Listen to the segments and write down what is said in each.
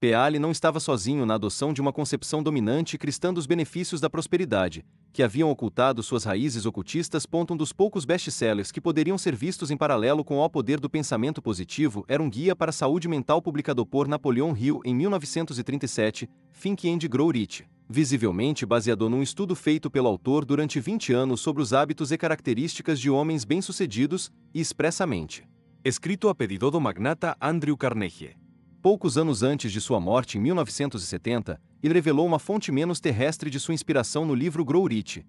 Peale não estava sozinho na adoção de uma concepção dominante cristã dos benefícios da prosperidade, que haviam ocultado suas raízes ocultistas. Um dos poucos best-sellers que poderiam ser vistos em paralelo com o poder do pensamento positivo era um guia para a saúde mental publicado por Napoleon Hill em 1937, Think and Grow Rich, visivelmente baseado num estudo feito pelo autor durante 20 anos sobre os hábitos e características de homens bem-sucedidos, e expressamente escrito a pedido do magnata Andrew Carnegie. Poucos anos antes de sua morte em 1970, ele revelou uma fonte menos terrestre de sua inspiração no livro Grow Rich,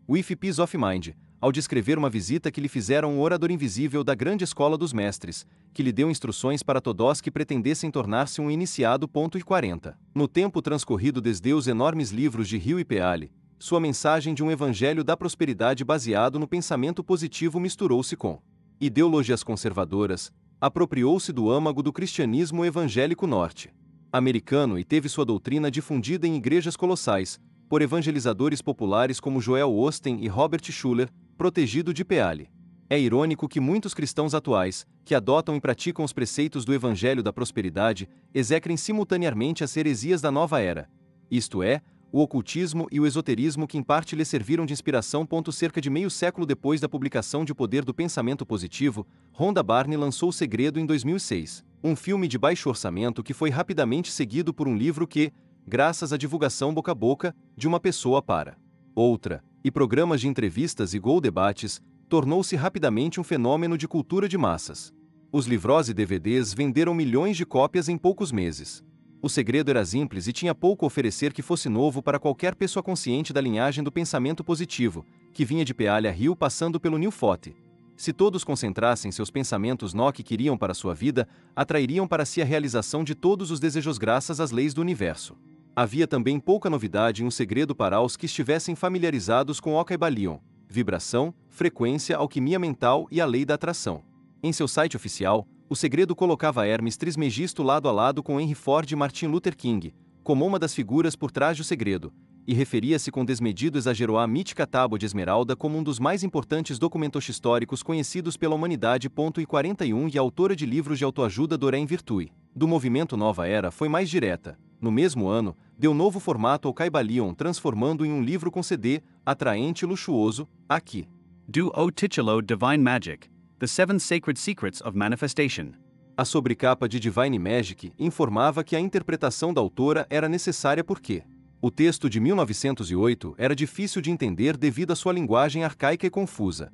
With Peace of Mind, ao descrever uma visita que lhe fizera um orador invisível da grande escola dos mestres, que lhe deu instruções para todos que pretendessem tornar-se um iniciado. 40. No tempo transcorrido desde os enormes livros de Hill e Peale, sua mensagem de um evangelho da prosperidade baseado no pensamento positivo misturou-se com ideologias conservadoras, apropriou-se do âmago do cristianismo evangélico norte-americano e teve sua doutrina difundida em igrejas colossais, por evangelizadores populares como Joel Osteen e Robert Schuller, protegido de Peale. É irônico que muitos cristãos atuais, que adotam e praticam os preceitos do evangelho da prosperidade, execrem simultaneamente as heresias da nova era, isto é, o ocultismo e o esoterismo que em parte lhe serviram de inspiração. Cerca de meio século depois da publicação de O Poder do Pensamento Positivo, Rhonda Byrne lançou O Segredo em 2006, um filme de baixo orçamento que foi rapidamente seguido por um livro que, graças à divulgação boca a boca, de uma pessoa para outra, e programas de entrevistas e debates, tornou-se rapidamente um fenômeno de cultura de massas. Os livros e DVDs venderam milhões de cópias em poucos meses. O segredo era simples e tinha pouco a oferecer que fosse novo para qualquer pessoa consciente da linhagem do pensamento positivo, que vinha de Peale a Hill passando pelo New Thought. Se todos concentrassem seus pensamentos no que queriam para sua vida, atrairiam para si a realização de todos os desejos graças às leis do universo. Havia também pouca novidade em Um Segredo para os que estivessem familiarizados com o Kybalion, vibração, frequência, alquimia mental e a lei da atração. Em seu site oficial, O Segredo colocava Hermes Trismegisto lado a lado com Henry Ford e Martin Luther King, como uma das figuras por trás do segredo, e referia-se com desmedido exagero à mítica Tábua de Esmeralda como um dos mais importantes documentos históricos conhecidos pela humanidade. 41 E a autora de livros de autoajuda Doreen Virtue, do movimento Nova Era, foi mais direta. No mesmo ano, deu novo formato ao Kybalion, transformando em um livro com CD, atraente e luxuoso, aqui. Do o titulo Divine Magic, The Seven Sacred Secrets of Manifestation. A sobrecapa de Divine Magic informava que a interpretação da autora era necessária porque o texto de 1908 era difícil de entender devido à sua linguagem arcaica e confusa.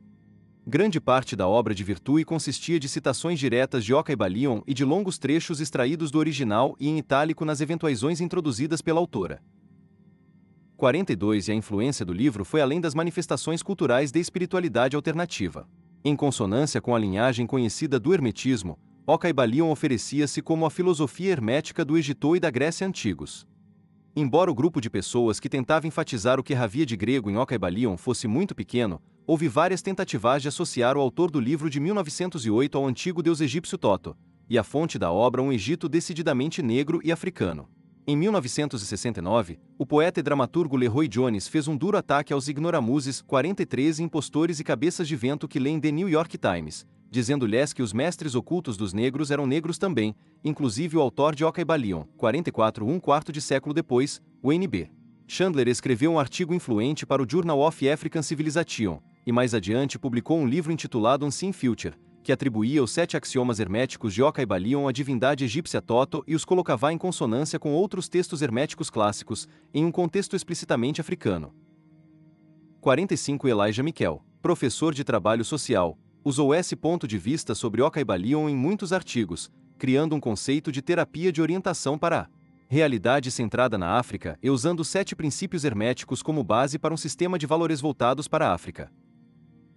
Grande parte da obra de Virtue consistia de citações diretas de O Kybalion e de longos trechos extraídos do original e em itálico nas eventuações introduzidas pela autora. 42 E a influência do livro foi além das manifestações culturais de espiritualidade alternativa. Em consonância com a linhagem conhecida do hermetismo, O Kybalion oferecia-se como a filosofia hermética do Egito e da Grécia antigos. Embora o grupo de pessoas que tentava enfatizar o que havia de grego em O Kybalion fosse muito pequeno, houve várias tentativas de associar o autor do livro de 1908 ao antigo deus egípcio Toto, e a fonte da obra um Egito decididamente negro e africano. Em 1969, o poeta e dramaturgo Leroy Jones fez um duro ataque aos ignoramuses, 43 impostores e cabeças de vento que leem The New York Times, dizendo-lhes que os mestres ocultos dos negros eram negros também, inclusive o autor de O Kybalion, 44 um quarto de século depois, Wayne B. Chandler escreveu um artigo influente para o Journal of African Civilization, e mais adiante publicou um livro intitulado Unseen Future, que atribuía os 7 axiomas herméticos de O Kybalion à divindade egípcia Toto e os colocava em consonância com outros textos herméticos clássicos, em um contexto explicitamente africano. 45 Elijah Miquel, professor de trabalho social, usou esse ponto de vista sobre O Kybalion em muitos artigos, criando um conceito de terapia de orientação para a realidade centrada na África e usando 7 princípios herméticos como base para um sistema de valores voltados para a África.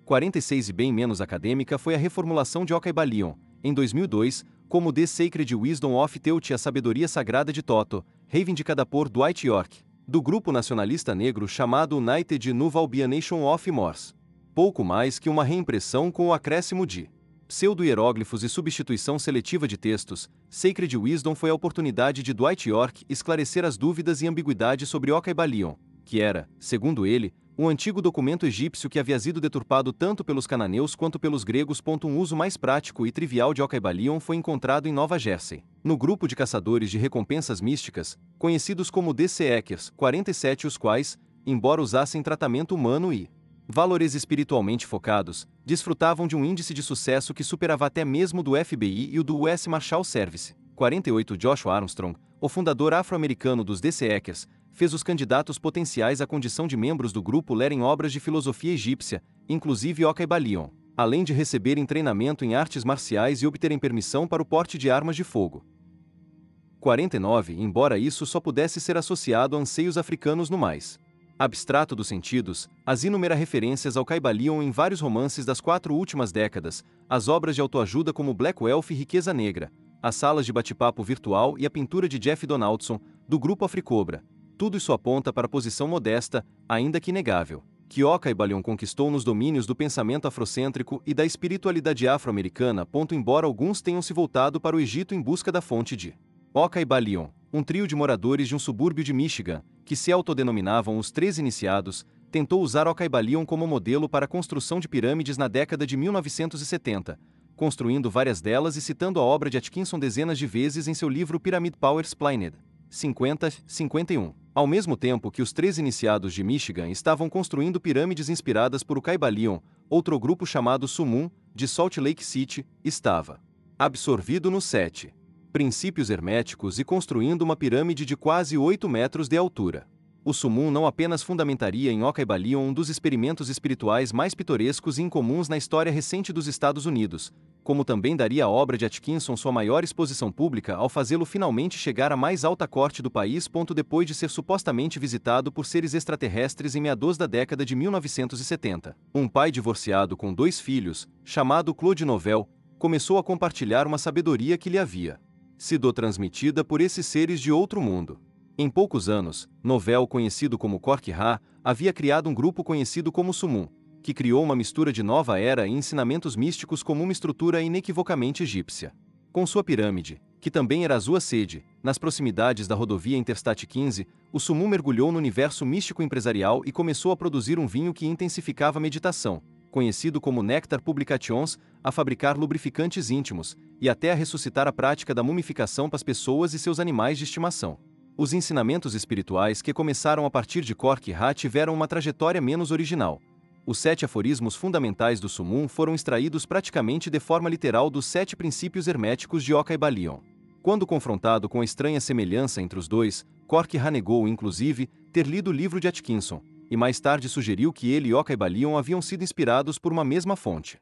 46 E bem menos acadêmica foi a reformulação de O Kybalion, em 2002, como The Sacred Wisdom of Teot, a sabedoria sagrada de Toto, reivindicada por Dwight York, do grupo nacionalista negro chamado United Nuval-Bia Nation of Morse. Pouco mais que uma reimpressão com o acréscimo de pseudo-hieróglifos e substituição seletiva de textos, Sacred Wisdom foi a oportunidade de Dwight York esclarecer as dúvidas e ambiguidades sobre O Kybalion, que era, segundo ele, um antigo documento egípcio que havia sido deturpado tanto pelos cananeus quanto pelos gregos. Um uso mais prático e trivial de Ocaibalion foi encontrado em Nova Jersey, no grupo de caçadores de recompensas místicas, conhecidos como DCEckers, 47, os quais, embora usassem tratamento humano e valores espiritualmente focados, desfrutavam de um índice de sucesso que superava até mesmo do FBI e o do US Marshal Service. 48 Joshua Armstrong, o fundador afro-americano dos DCEckers, fez os candidatos potenciais à condição de membros do grupo lerem obras de filosofia egípcia, inclusive Ocaibalion, além de receberem treinamento em artes marciais e obterem permissão para o porte de armas de fogo. 49 Embora isso só pudesse ser associado a anseios africanos no mais abstrato dos sentidos, as inúmeras referências ao Caibalion em vários romances das 4 últimas décadas, as obras de autoajuda como Black Wealth e Riqueza Negra, as salas de bate-papo virtual e a pintura de Jeff Donaldson, do grupo Africobra, tudo isso aponta para a posição modesta, ainda que inegável, que Ocaibalion conquistou nos domínios do pensamento afrocêntrico e da espiritualidade afro-americana. Embora alguns tenham se voltado para o Egito em busca da fonte de Ocaibalion, um trio de moradores de um subúrbio de Michigan, que se autodenominavam os 13 Iniciados, tentou usar Ocaibalion como modelo para a construção de pirâmides na década de 1970, construindo várias delas e citando a obra de Atkinson dezenas de vezes em seu livro Pyramid Power Explained, 50-51. Ao mesmo tempo que os 13 Iniciados de Michigan estavam construindo pirâmides inspiradas por Ocaibalion, outro grupo chamado Sumun, de Salt Lake City, estava absorvido nos 7 princípios herméticos e construindo uma pirâmide de quase 8 metros de altura. O Sumun não apenas fundamentaria em Ocaibalion um dos experimentos espirituais mais pitorescos e incomuns na história recente dos Estados Unidos, como também daria à obra de Atkinson sua maior exposição pública ao fazê-lo finalmente chegar à mais alta corte do país. Depois de ser supostamente visitado por seres extraterrestres em meados da década de 1970, um pai divorciado com 2 filhos, chamado Claude Novel, começou a compartilhar uma sabedoria que lhe havia sido transmitida por esses seres de outro mundo. Em poucos anos, Novel, conhecido como Cork Ra, havia criado um grupo conhecido como Sumun, que criou uma mistura de nova era e ensinamentos místicos como uma estrutura inequivocamente egípcia. Com sua pirâmide, que também era a sua sede, nas proximidades da rodovia Interstate 15, o Sumun mergulhou no universo místico empresarial e começou a produzir um vinho que intensificava a meditação, conhecido como Nectar Publications, a fabricar lubrificantes íntimos, e até a ressuscitar a prática da mumificação para as pessoas e seus animais de estimação. Os ensinamentos espirituais que começaram a partir de Cork Ra tiveram uma trajetória menos original. Os 7 aforismos fundamentais do Sumun foram extraídos praticamente de forma literal dos 7 princípios herméticos de Ocaibalion. Quando confrontado com a estranha semelhança entre os dois, Cork Ra negou, inclusive, ter lido o livro de Atkinson, e mais tarde sugeriu que ele e Ocaibalion haviam sido inspirados por uma mesma fonte.